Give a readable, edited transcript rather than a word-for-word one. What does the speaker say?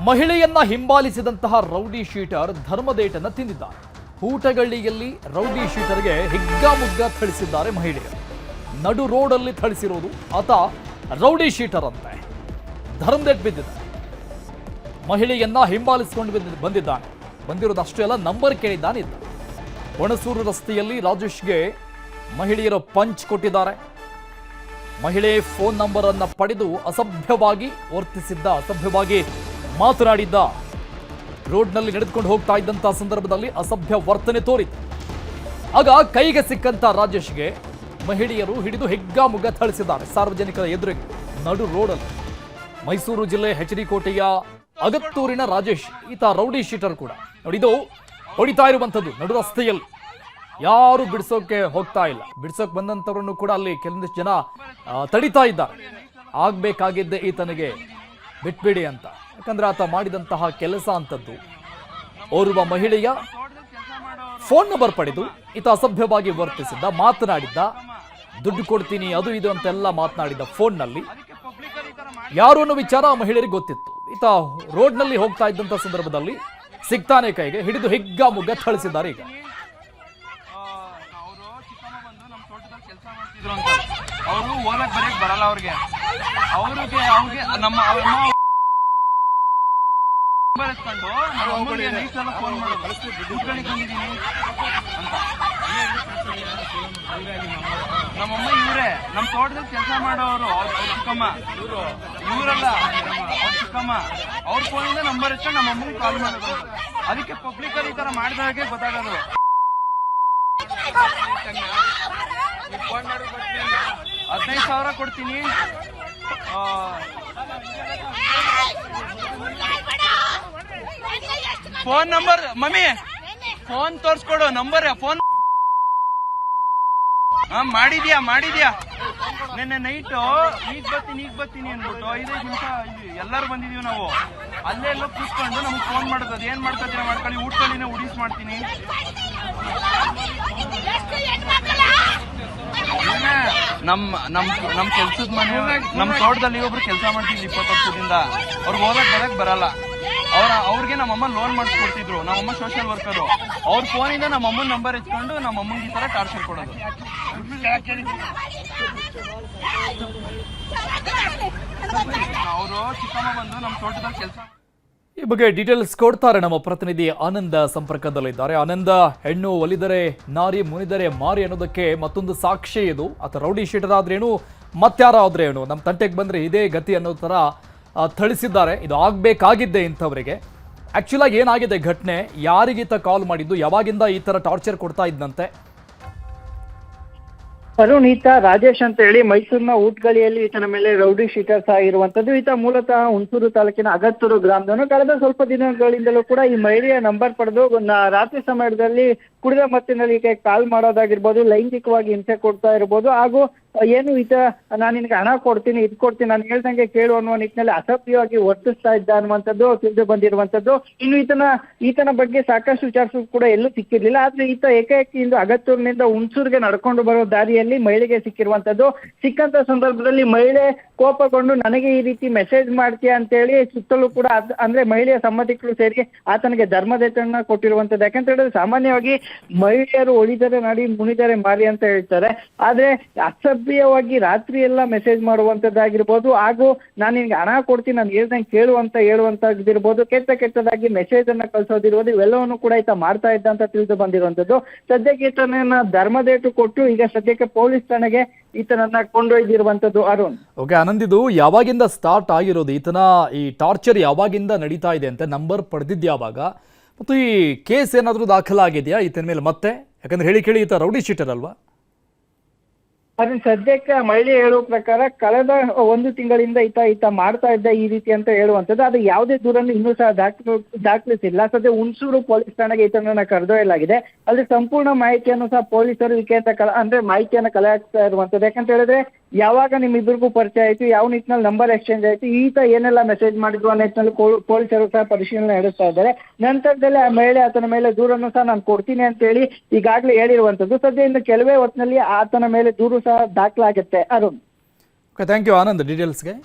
ಮಹಿಳೆಯನ್ನ ಹಿಂಬಾಲಿಸಿದಂತಹ rowdy sheeter ಧರ್ಮದೇಟನ್ನು ತಿಂದಿದ್ದಾರೆ. ಊಟಗಳ್ಳಿಯಲ್ಲಿ rowdy ಶೀಟರ್ಗೆ ಹಿಗ್ಗಾಮುಗ್ಗ ಥಳಿಸಿದ್ದಾರೆ ಮಹಿಳೆಯರು. ನಡು ರೋಡಲ್ಲಿ ಥಳಿಸಿರೋದು ಆತ ರೌಡಿ ಶೀಟರ್ ಅಂತೆ. ಧರ್ಮದೇಟ್ ಬಿದ್ದಿದ್ದಾರೆ. ಮಹಿಳೆಯನ್ನ ಹಿಂಬಾಲಿಸಿಕೊಂಡು ಬಂದಿದ್ದಾನೆ. ಬಂದಿರೋದು ಅಷ್ಟೇ ಅಲ್ಲ, ನಂಬರ್ ಕೇಳಿದ್ದಾನೆ ಇದ್ದ. ಹುಣಸೂರು ರಸ್ತೆಯಲ್ಲಿ ರಾಜೇಶ್ಗೆ ಮಹಿಳೆಯರು ಪಂಚ್ ಕೊಟ್ಟಿದ್ದಾರೆ. ಮಹಿಳೆ ಫೋನ್ ನಂಬರ್ ಅನ್ನ ಪಡೆದು ಅಸಭ್ಯವಾಗಿ ವರ್ತಿಸಿದ್ದ, ಅಸಭ್ಯವಾಗಿ ಮಾತನಾಡಿದ್ದ. ರೋಡ್ನಲ್ಲಿ ನಡೆದುಕೊಂಡು ಹೋಗ್ತಾ ಇದ್ದಂತಹ ಸಂದರ್ಭದಲ್ಲಿ ಅಸಭ್ಯ ವರ್ತನೆ ತೋರಿತು. ಆಗ ಕೈಗೆ ಸಿಕ್ಕಂತ ರಾಜೇಶ್ಗೆ ಮಹಿಳೆಯರು ಹಿಡಿದು ಹಿಗ್ಗಾಮುಗ್ಗ ಥಳಿಸಿದ್ದಾರೆ ಸಾರ್ವಜನಿಕರ ಎದುರಿಗೆ, ನಡು ರೋಡಲ್ಲಿ. ಮೈಸೂರು ಜಿಲ್ಲೆ ಹೆಚಡಿ ಕೋಟೆಯ ಅಗತ್ತೂರಿನ ರಾಜೇಶ್, ಈತ ರೌಡಿ ಶೀಟರ್ ಕೂಡ. ನೋಡಿ, ಇದು ಹೊಡಿತಾ ಇರುವಂಥದ್ದು ನಡು ರಸ್ತೆಯಲ್ಲಿ. ಯಾರು ಬಿಡಿಸೋಕೆ ಹೋಗ್ತಾ ಇಲ್ಲ. ಬಿಡಿಸೋಕೆ ಬಂದಂಥವ್ರನ್ನು ಕೂಡ ಅಲ್ಲಿ ಕೆಲವೊಂದಿಷ್ಟು ಜನ ತಡಿತಾ ಇದ್ದಾರೆ. ಆಗ್ಬೇಕಾಗಿದ್ದೆ ಈತನಿಗೆ ಬಿಟ್ಬಿಡಿ ಅಂತ. ಯಾಕಂದ್ರೆ ಆತ ಮಾಡಿದಂತಹ ಕೆಲಸ ಅಂತದ್ದು. ಓರ್ವ ಮಹಿಳೆಯ ಫೋನ್ ನಂಬರ್ ಪಡೆದು ಈತ ಅಸಭ್ಯವಾಗಿ ವರ್ತಿಸಿದ್ದ, ಮಾತನಾಡಿದ್ದ. ದುಡ್ಡು ಕೊಡ್ತೀನಿ ಅದು ಇದು ಅಂತೆಲ್ಲ ಮಾತನಾಡಿದ್ದ ಫೋನ್ನಲ್ಲಿ. ಯಾರು ಅನ್ನೋ ವಿಚಾರ ಮಹಿಳೆಯರಿಗೆ ಗೊತ್ತಿತ್ತು. ಈತ ರೋಡ್ನಲ್ಲಿ ಹೋಗ್ತಾ ಇದ್ದಂಥ ಸಂದರ್ಭದಲ್ಲಿ ಸಿಗ್ತಾನೆ, ಕೈಗೆ ಹಿಡಿದು ಹಿಗ್ಗಾಮುಗ್ಗ ಥಳಿಸಿದ್ದಾರೆ. ಈಗ ಅವರು ಓದಕ್ ಬರೆಯಕ್ ಬರಲ್ಲ. ಅವ್ರಿಗೆ ನಮ್ಮ ಫೋನ್ ನಮ್ಮಮ್ಮ ಇವರೇ ನಮ್ ತೋಟದಲ್ಲಿ ಕೆಲಸ ಮಾಡೋರು. ಅವ್ರ ಚಿಕ್ಕಮ್ಮ ಇವರಲ್ಲ, ಅವ್ರ ಚಿಕ್ಕಮ್ಮ. ಅವ್ರ ಫೋನಿಂದ ನಂಬರ್ ಇಟ್ಕೊಂಡು ನಮ್ಮಮ್ಮಗೆ ಕಾಲ್ ಮಾಡೋದು. ಅದಕ್ಕೆ ಪಬ್ಲಿಕ್ ಅಲ್ಲಿ ಈ ತರ ಮಾಡಿದಾಗೆ ಗೊತ್ತಾಗೋದು. 15,000 ಕೊಡ್ತೀನಿ. ಫೋನ್ ನಂಬರ್ ಮಮ್ಮಿ, ಫೋನ್ ತೋರ್ಸ್ಕೊಡು. ನಂಬರ್ ಫೋನ್ ಮಾಡಿದ್ಯಾ ನೆನ್ನೆ ನೈಟ್ ಈಗ ಬರ್ತೀನಿ ಅಂದ್ಬಿಟ್ಟು 5 ನಿಮಿಷ ಎಲ್ಲರೂ ಬಂದಿದೀವಿ ನಾವು. ಅಲ್ಲೇ ಎಲ್ಲ ಕೂತ್ಕೊಂಡು ನಮ್ಗೆ ಫೋನ್ ಮಾಡೋದು. ಅದೇನ್ ಮಾಡ್ಕೊತೀರಾ ಮಾಡ್ಕೊಳ್ಳಿ, ಊಟಗಳಿನ ಉಡಿಸ್ ಮಾಡ್ತೀನಿ. ನಮ್ ಕೆಲ್ಸದ ಮನೆ, ನಮ್ ತೋಟದಲ್ಲಿ ಒಬ್ರು ಕೆಲಸ ಮಾಡ್ತಿದ್ವಿ 20 ವರ್ಷದಿಂದ. ಅವ್ರಿಗೆ ಬರಕ್ ಬರಲ್ಲ. ಅವ್ರಿಗೆ ನಮ್ಮಮ್ಮ ಲೋನ್ ಮಾಡಿಸ್ಕೊಡ್ತಿದ್ರು. ನಮ್ಮಮ್ಮ ಸೋಷಿಯಲ್ ವರ್ಕರು. ಅವ್ರ ಫೋನಿಂದ ನಮ್ಮಮ್ಮನ ನಂಬರ್ ಇಟ್ಕೊಂಡು ನಮ್ಮಮ್ಮಂಗೆ ಈ ತರ ಟಾರ್ಚರ್ ಕೊಡೋದು. ಅವರು ಚಿಕ್ಕಮ್ಮ ಬಂದು ನಮ್ ತೋಟದಲ್ಲಿ ಕೆಲಸ. ಈ ಬಗ್ಗೆ ಡೀಟೇಲ್ಸ್ ಕೊಡ್ತಾರೆ ನಮ್ಮ ಪ್ರತಿನಿಧಿ ಆನಂದ ಸಂಪರ್ಕದಲ್ಲಿದ್ದಾರೆ. ಆನಂದ, ಹೆಣ್ಣು ಒಲಿದರೆ ನಾರಿ, ಮುನಿದರೆ ಮಾರಿ ಅನ್ನೋದಕ್ಕೆ ಮತ್ತೊಂದು ಸಾಕ್ಷಿ ಇದು. ಆತ ರೌಡಿ ಶೀಟರ್ ಆದ್ರೇನು, ಮತ್ತಾರಾದ್ರೇನು, ನಮ್ಮ ತಂಟೆಗೆ ಬಂದ್ರೆ ಇದೇ ಗತಿ ಅನ್ನೋ ತರ ಥಳಿಸಿದ್ದಾರೆ. ಇದು ಆಗ್ಬೇಕಾಗಿದ್ದೆ ಇಂಥವರಿಗೆ. ಆಕ್ಚುಲ್ ಆಗಿ ಏನಾಗಿದೆ ಘಟನೆ, ಯಾರಿಗೀತ ಕಾಲ್ ಮಾಡಿದ್ದು, ಯಾವಾಗಿಂದ ಈ ತರ ಟಾರ್ಚರ್ ಕೊಡ್ತಾ ಇದ್ದಂತೆ? ಅರುಣ್, ಈತ ರಾಜೇಶ್ ಅಂತ ಹೇಳಿ ಮೈಸೂರಿನ ಊಟಗಳಿಯಲ್ಲಿ ಈತನ ಮೇಲೆ ರೌಡಿ ಶೀಟರ್ಸ್ ಆಗಿರುವಂತದ್ದು. ಈತ ಮೂಲತಃ ಹುಣಸೂರು ತಾಲೂಕಿನ ಅಗತ್ತೂರು ಗ್ರಾಮದವನು. ಕಳೆದ ಸ್ವಲ್ಪ ದಿನಗಳಿಂದಲೂ ಕೂಡ ಈ ಮಹಿಳೆಯ ನಂಬರ್ ಪಡೆದು ರಾತ್ರಿ ಸಮಯದಲ್ಲಿ ಕುಡಿದ ಮತ್ತಿನಲ್ಲಿ ಈಕೆ ಕಾಲ್ ಮಾಡೋದಾಗಿರ್ಬೋದು, ಲೈಂಗಿಕವಾಗಿ ಹಿಂಸೆ ಕೊಡ್ತಾ ಇರ್ಬೋದು, ಹಾಗೂ ಏನು ಈತ ನಾನು ನಿನಗೆ ಹಣ ಕೊಡ್ತೀನಿ, ಇದು ಕೊಡ್ತೀನಿ, ನಾನು ಹೇಳ್ದಂಗೆ ಕೇಳು ಅನ್ನುವ ನಿಟ್ಟಿನಲ್ಲಿ ಅಸಭ್ಯವಾಗಿ ವರ್ತಿಸ್ತಾ ಇದ್ದ ಅನ್ನುವಂಥದ್ದು ತಿಳಿದು ಬಂದಿರುವಂತದ್ದು. ಇನ್ನು ಈತನ ಬಗ್ಗೆ ಸಾಕಷ್ಟು ವಿಚಾರಿಸೋದು ಕೂಡ ಎಲ್ಲೂ ಸಿಕ್ಕಿರ್ಲಿಲ್ಲ. ಆದ್ರೆ ಈತ ಏಕಾಏಕಿಯಿಂದ ಅಗತ್ತೂರಿನಿಂದ ಹುಣಸೂರಿಗೆ ನಡ್ಕೊಂಡು ಬರೋ ದಾರಿಯಲ್ಲಿ ಮಹಿಳೆಗೆ ಸಿಕ್ಕಿರುವಂತದ್ದು. ಸಿಕ್ಕಂತ ಸಂದರ್ಭದಲ್ಲಿ ಮಹಿಳೆ ಕೋಪಗೊಂಡು ನನಗೆ ಈ ರೀತಿ ಮೆಸೇಜ್ ಮಾಡ್ತೀಯಾ ಅಂತ ಹೇಳಿ ಸುತ್ತಲೂ ಕೂಡ ಅಂದ್ರೆ ಮಹಿಳೆಯ ಸಂಬಂಧಿಕರು ಸೇರಿ ಆತನಿಗೆ ಧರ್ಮದೇಟನ್ನ ಕೊಟ್ಟಿರುವಂತದ್ದು. ಯಾಕಂತ ಹೇಳಿದ್ರೆ ಸಾಮಾನ್ಯವಾಗಿ ಮಹಿಳೆಯರು ಒಳಿದರೆ ನಾಡಿ, ಮುನಿದರೆ ಮಾರಿ ಅಂತ ಹೇಳ್ತಾರೆ. ಆದ್ರೆ ಅಸಭ್ಯವಾಗಿ ರಾತ್ರಿ ಎಲ್ಲ ಮೆಸೇಜ್ ಮಾಡುವಂತದ್ದಾಗಿರ್ಬೋದು, ಹಾಗೂ ನಾನು ನಿನ್ಗೆ ಹಣ ಕೊಡ್ತೀನಿ, ನಾನು ಹೇಳ್ದಂಗೆ ಕೇಳು ಅಂತ ಹೇಳುವಂತದ್ದಿರ್ಬೋದು, ಕೆಟ್ಟದಾಗಿ ಮೆಸೇಜ್ ಅನ್ನ ಕಳ್ಸೋದಿರ್ಬೋದು, ಇವೆಲ್ಲವನ್ನು ಕೂಡ ಈತ ಮಾಡ್ತಾ ಇದ್ದ ಅಂತ ತಿಳಿದು ಬಂದಿರುವಂತದ್ದು. ಸದ್ಯಕ್ಕೆ ಈತನನ್ನ ಧರ್ಮದೇಟು ಕೊಟ್ಟು ಈಗ ಸದ್ಯಕ್ಕೆ ಪೊಲೀಸ್ ಠಾಣೆಗೆ ಈತನನ್ನ ಕೊಂಡೊಯ್ದಿರುವಂತದ್ದು. ಅರುಣ್, ಓಕೆ ಆನಂದ್, ಇದು ಯಾವಾಗಿಂದ ಸ್ಟಾರ್ಟ್ ಆಗಿರೋದು? ಈತನ ಈ ಟಾರ್ಚರ್ ಯಾವಾಗಿಂದ ನಡೀತಾ ಇದೆ ಅಂತ? ನಂಬರ್ ಪಡೆದಿದ್ದು ಯಾವಾಗ? ಮತ್ತು ಈ ಕೇಸ್ ಏನಾದರೂ ದಾಖಲಾಗಿದೆಯಾ ಈತನ ಮೇಲೆ ಮತ್ತೆ? ಯಾಕಂದ್ರೆ ಹೇಳಿ ಈತ ರೌಡಿ ಶೀಟರ್ ಅಲ್ವಾ? ಅದನ್ನ ಸದ್ಯಕ್ಕೆ ಮಹಿಳೆ ಹೇಳುವ ಪ್ರಕಾರ ಕಳೆದ 1 ತಿಂಗಳಿಂದ ಈತ ಮಾಡ್ತಾ ಇದ್ದ ಈ ರೀತಿ ಅಂತ ಹೇಳುವಂಥದ್ದು. ಅದು ಯಾವುದೇ ದೂರನ್ನು ಇನ್ನೂ ಸಹ ದಾಖಲಿಸಿಲ್ಲ. ಸದ್ಯ ಹುಣಸೂರು ಪೊಲೀಸ್ ಠಾಣೆಗೆ ಈತನನ್ನ ಕರೆದೊಯ್ಯಲಾಗಿದೆ. ಅಲ್ಲಿ ಸಂಪೂರ್ಣ ಮಾಹಿತಿಯನ್ನು ಸಹ ಪೊಲೀಸರು ಅಂದ್ರೆ ಮಾಹಿತಿಯನ್ನು ಕಲೆ ಹಾಕ್ತಾ ಇರುವಂಥದ್ದು. ಯಾಕಂತ ಹೇಳಿದ್ರೆ ಯಾವಾಗ ನಿಮ್ಮಿಬ್ಬರಿಗೂ ಪರಿಚಯ ಆಯ್ತು, ಯಾವ ನಿಟ್ಟಿನಲ್ಲಿ ನಂಬರ್ ಎಕ್ಸ್ಚೇಂಜ್ ಆಯ್ತು, ಈತ ಏನೆಲ್ಲ ಮೆಸೇಜ್ ಮಾಡಿದ್ರು ಅನ್ನೋ ನಿಟ್ಟಿನಲ್ಲಿ ಪೊಲೀಸರು ಸಹ ಪರಿಶೀಲನೆ ನಡೆಸ್ತಾ ಇದ್ದಾರೆ. ನಂತರದಲ್ಲಿ ಆ ಮಹಿಳೆ ಆತನ ಮೇಲೆ ದೂರನ್ನು ಸಹ ನಾನು ಕೊಡ್ತೀನಿ ಅಂತ ಹೇಳಿ ಈಗಾಗಲೇ ಹೇಳಿರುವಂತದ್ದು. ಸದ್ಯ ಇನ್ನು ಕೆಲವೇ ಹೊತ್ತಿನಲ್ಲಿ ಆತನ ಮೇಲೆ ದೂರು ಸಹ ದಾಖಲಾಗುತ್ತೆ. Arun, thank you Anand ಡೀಟೇಲ್ಸ್ಗೆ.